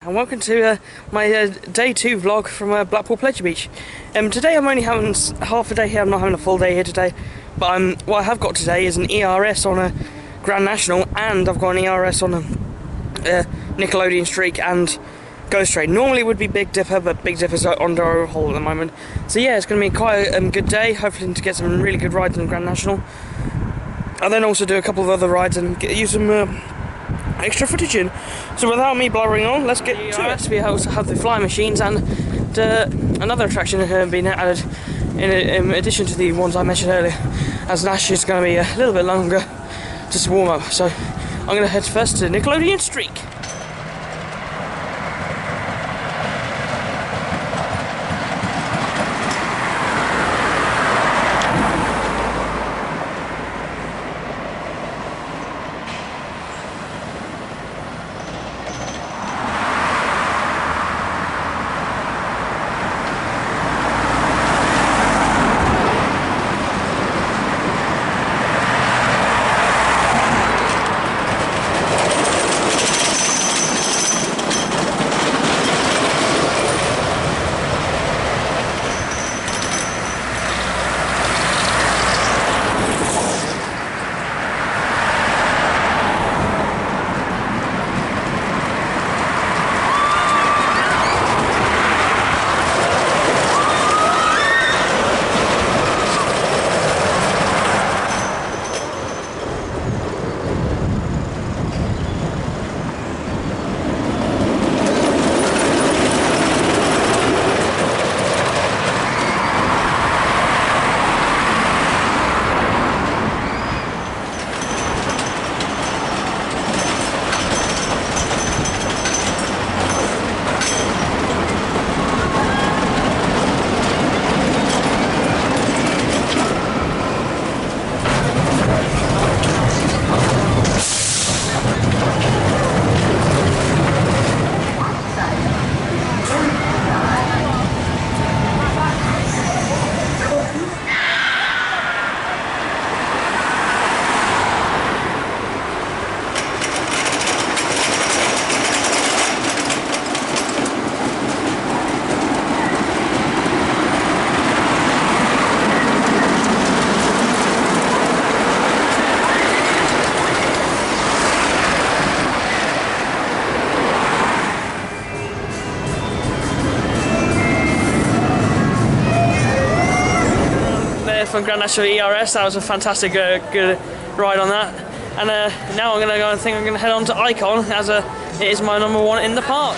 And welcome to my day 2 vlog from Blackpool Pleasure Beach. Today I'm only having half a day here, I'm not having a full day here today. But what I have got today is an ERS on a Grand National, and I've got an ERS on a Nickelodeon streak and Ghost Train. Normally it would be Big Dipper, but Big Dipper's under overhaul at the moment. So yeah, it's going to be quite a good day, hopefully to get some really good rides on Grand National. I'll then also do a couple of other rides and use some extra footage in. So without me blabbering on, let's get to it. We also have the flying machines and another attraction being added in addition to the ones I mentioned earlier, as Nash is going to be a little bit longer to warm up. So I'm going to head first to Nickelodeon Streak. From Grand National ERS, that was a fantastic good ride on that. And now I'm going to go and I'm going to head on to Icon, as it is my #1 in the park.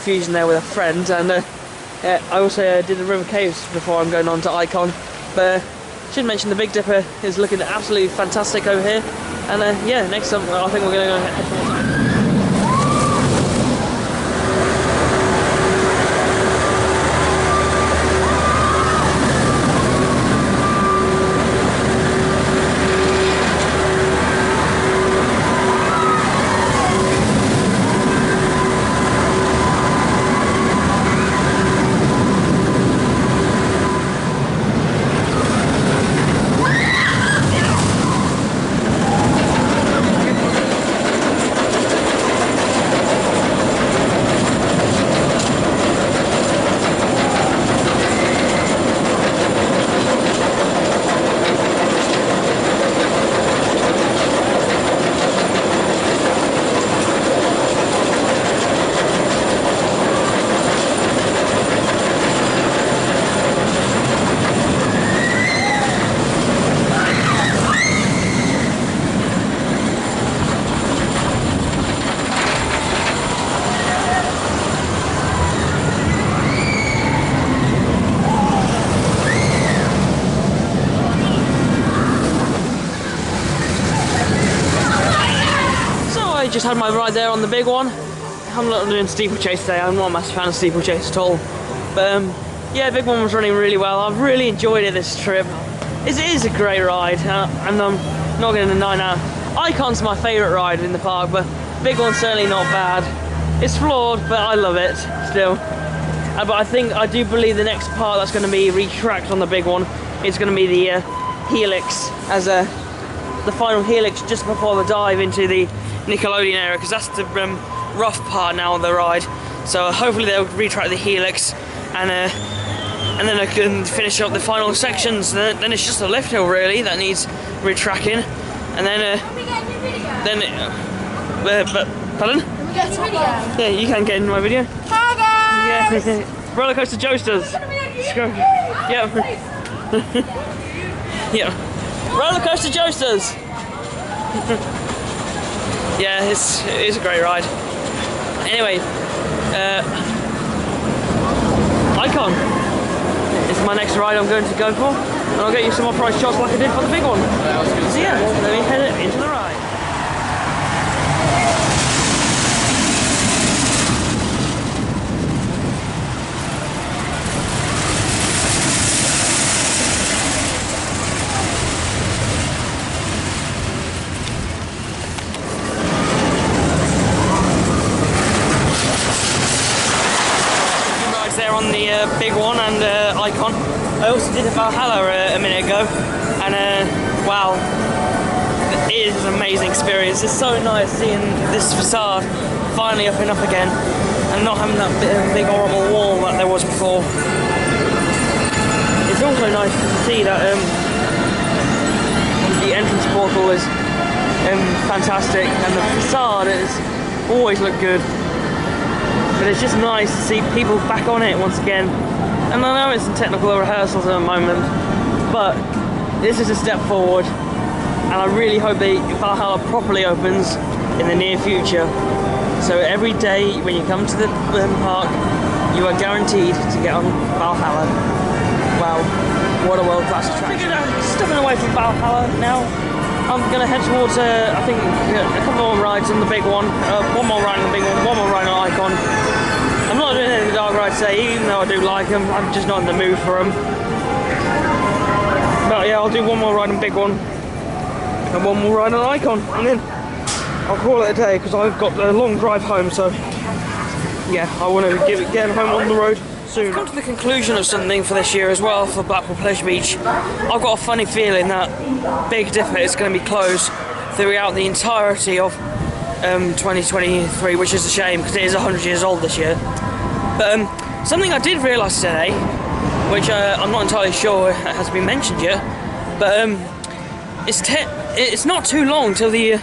Fusion there with a friend, and I also did the River Caves before I'm going on to Icon. But should mention the Big Dipper is looking absolutely fantastic over here, and yeah, next up I think we're going to go head towards Icon. today. Just had my ride there on the big one. I'm not doing steeplechase today. I'm not a massive fan of steeplechase at all. But yeah, big one was running really well. I've really enjoyed it this trip. It is a great ride, and I'm not getting a 9 out. Icon's my favourite ride in the park, but big one's certainly not bad. It's flawed, but I love it still. But I do believe the next part that's going to be retracked on the big one is going to be the helix, as the final helix just before the dive into the Nickelodeon area, because that's the rough part now on the ride. So hopefully they'll retrack the helix, and then I can finish up the final sections. Then it's just a lift hill really that needs retracking, and then pardon? Can we get a video? Yeah, you can get in my video. Hi guys! Yeah, Rollercoaster Joasters. Yeah. Yeah. Rollercoaster Joasters. Yeah, it's a great ride. Anyway, Icon is my next ride I'm going to go for, and I'll get you some more price shots like I did for the big one. So yeah, let me head into the ride. There on the big one and Icon. I also did a Valhalla a minute ago, and wow, it is an amazing experience. It's so nice seeing this facade finally up and up again, and not having that big horrible wall that there was before. It's also nice to see that the entrance portal is fantastic, and the facade has always looked good. But it's just nice to see people back on it once again. And I know it's in technical rehearsals at the moment, but this is a step forward, and I really hope Valhalla properly opens in the near future. So every day when you come to the park, you are guaranteed to get on Valhalla. Wow, what a world-class attraction. Stepping away from Valhalla now, I'm going to head towards, I think, a couple more rides on the big one. One more ride on the big one, one more ride on Icon. I'm not doing any of the dark rides today, even though I do like them. I'm just not in the mood for them. But yeah, I'll do one more ride on big one, and one more ride on Icon, and then I'll call it a day, because I've got a long drive home, so yeah, I want to get home on the road soon. I've come to the conclusion of something for this year as well, for Blackpool Pleasure Beach. I've got a funny feeling that Big Dipper is going to be closed throughout the entirety of 2023, which is a shame because it is 100 years old this year. But something I did realise today, which I'm not entirely sure has been mentioned yet, but it's not too long till the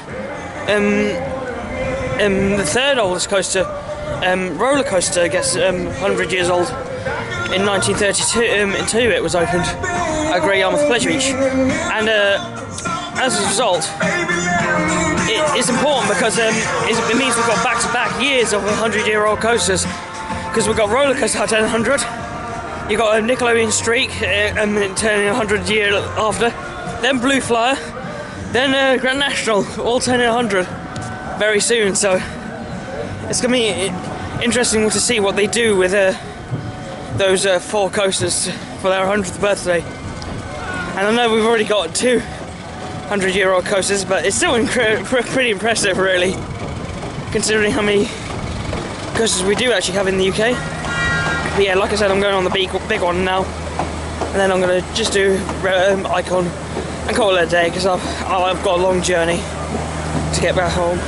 third oldest coaster, Rollercoaster, gets 100 years old. In 1932 it was opened at Great Yarmouth Pleasure Beach, and as a result, it's important because it means we've got back-to-back years of 100-year-old coasters, because we've got Rollercoaster at 100, you've got a Nickelodeon Streak turning 100 year after, then Blue Flyer, then Grand National, all turning 100 very soon. So it's going to be interesting to see what they do with those 4 coasters for their 100th birthday. And I know we've already got 2 100-year-old coasters, but it's still pretty impressive really, considering how many coasters we do actually have in the UK. But yeah, like I said, I'm going on the big one now, and then I'm going to just do Icon and call it a day, because I've got a long journey to get back home.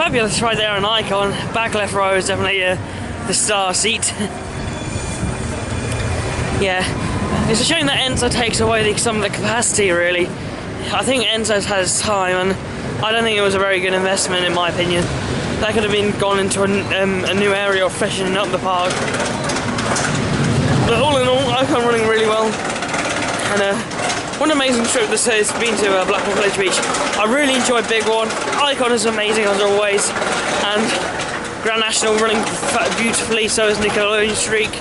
fabulous right there on Icon. Back left row is definitely the star seat. Yeah, it's a shame that Enzo takes away some of the capacity, really. I think Enzo has time, and I don't think it was a very good investment, in my opinion. That could have been gone into a new area of freshening up the park. But all in all, Icon running really well. And what an amazing trip this has been to Blackpool Pleasure Beach. I really enjoyed Big One. Icon is amazing as always. And Grand National running beautifully, so is Nickelodeon Streak.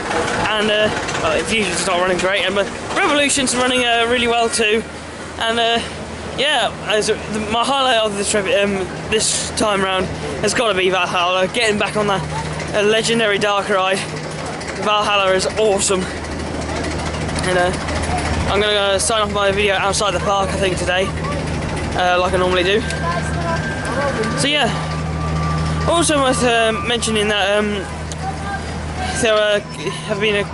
And well, Fusion's not running great, but Revolution's running really well too. And yeah, my highlight of the trip this time round has got to be Valhalla. Getting back on that legendary dark ride. Valhalla is awesome. And I'm going to sign off my video outside the park, I think, today, like I normally do. So yeah, also worth mentioning that there have been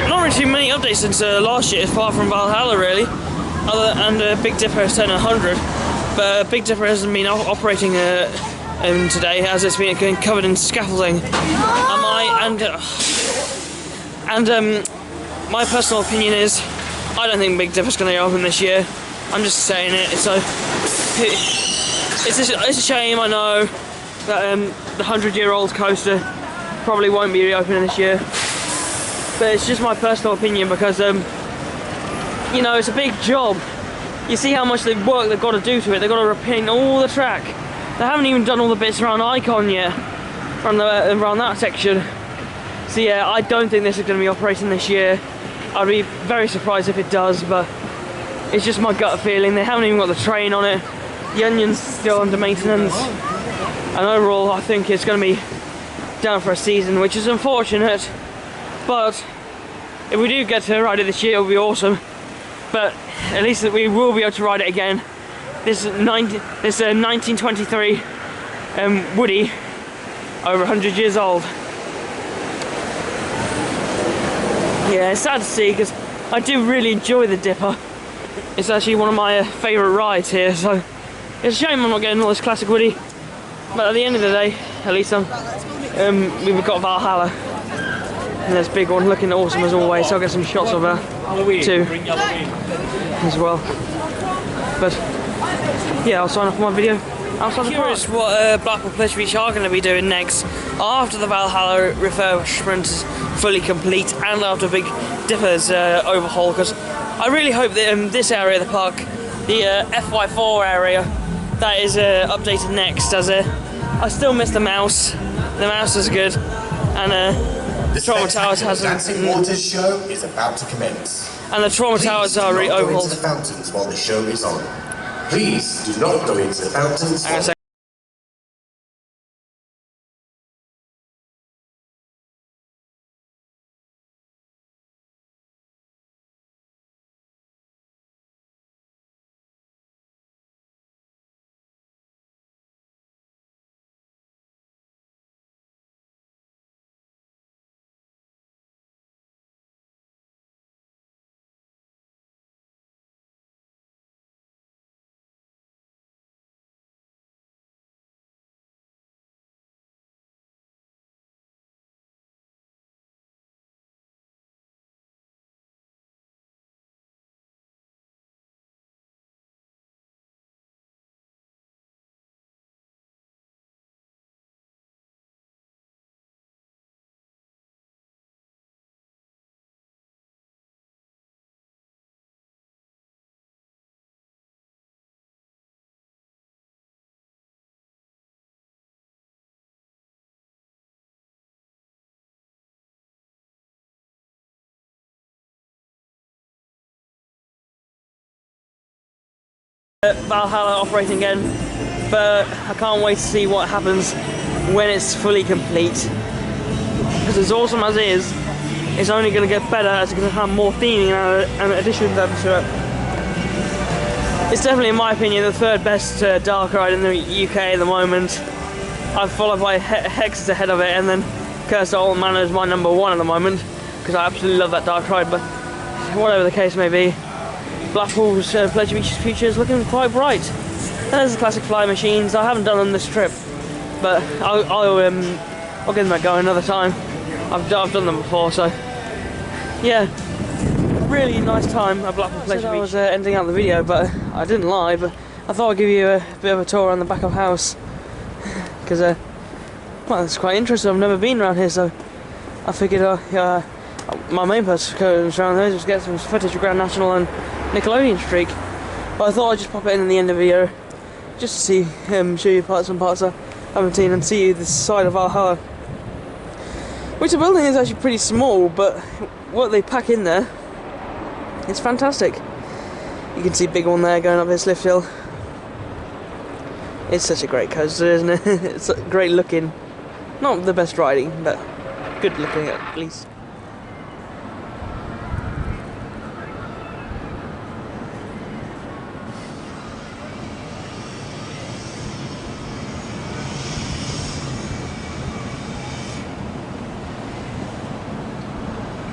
not really too many updates since last year, apart from Valhalla, really. And Big Dipper has turned 100, but Big Dipper hasn't been operating today, as it's been covered in scaffolding. My personal opinion is, I don't think Big Dipper's going to open this year. I'm just saying it. So it's a shame, I know, that the 100-year-old coaster probably won't be reopening this year. But it's just my personal opinion, because you know, it's a big job. You see how much work they've got to do to it. They've got to repaint all the track. They haven't even done all the bits around Icon yet, around that section. So yeah, I don't think this is going to be operating this year. I'd be very surprised if it does, but it's just my gut feeling. They haven't even got the train on it. The Onion's still under maintenance. And overall, I think it's going to be down for a season, which is unfortunate. But if we do get to ride it this year, it'll be awesome. But at least we will be able to ride it again. This 1923 Woody, over 100 years old. Yeah, it's sad to see, because I do really enjoy the Dipper. It's actually one of my favourite rides here, so it's a shame I'm not getting all this classic Woody. But at the end of the day, at least we've got Valhalla. And there's Big One looking awesome as always, so I'll get some shots of her too as well. But yeah, I'll sign off my video outside the park. Curious what Blackpool Pleasure Beach are going to be doing next after the Valhalla refurbishment is fully complete and after Big Dipper's overhaul, because I really hope that this area of the park, the FY4 area, that is updated next, as I still miss the mouse. The mouse is good, and the Trauma Towers hasn't. Dancing Waters show is about to commence. And the Trauma Towers are overhauled. Please do not go into the fountains while the show is on. Please do not go into the fountains. Valhalla operating again, but I can't wait to see what happens when it's fully complete. Because as awesome as it is, it's only going to get better as it's going to have more theming and additions to it. It's definitely, in my opinion, the third best dark ride in the UK at the moment. I've followed by Hex ahead of it, and then Curse of Old Manor is my number one at the moment, because I absolutely love that dark ride. But whatever the case may be, Blackpool's Pleasure Beach's future is looking quite bright. And there's the classic fly machines. I haven't done them this trip, but I'll give them a go another time. I've done them before, so yeah, really nice time at Blackpool Pleasure Beach. I was ending out the video, but I didn't lie. But I thought I'd give you a bit of a tour around the back of the house because well, it's quite interesting. I've never been around here, so I figured my main purpose around here was to get some footage of Grand National and Nickelodeon streak. But I thought I'd just pop it in the end of the video, just to see show you some parts I haven't seen, and see this side of Valhalla. Which the building is actually pretty small, but what they pack in there, it's fantastic. You can see a big one there going up this lift hill. It's such a great coaster, isn't it? It's great looking. Not the best riding, but good looking at least.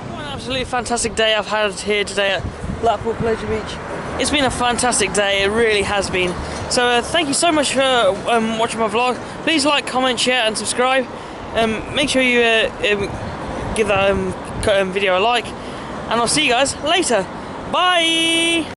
What an absolutely fantastic day I've had here today at Blackpool Pleasure Beach. It's been a fantastic day, it really has been. So thank you so much for watching my vlog. Please like, comment, share and subscribe. Make sure you give that video a like, and I'll see you guys later. Bye!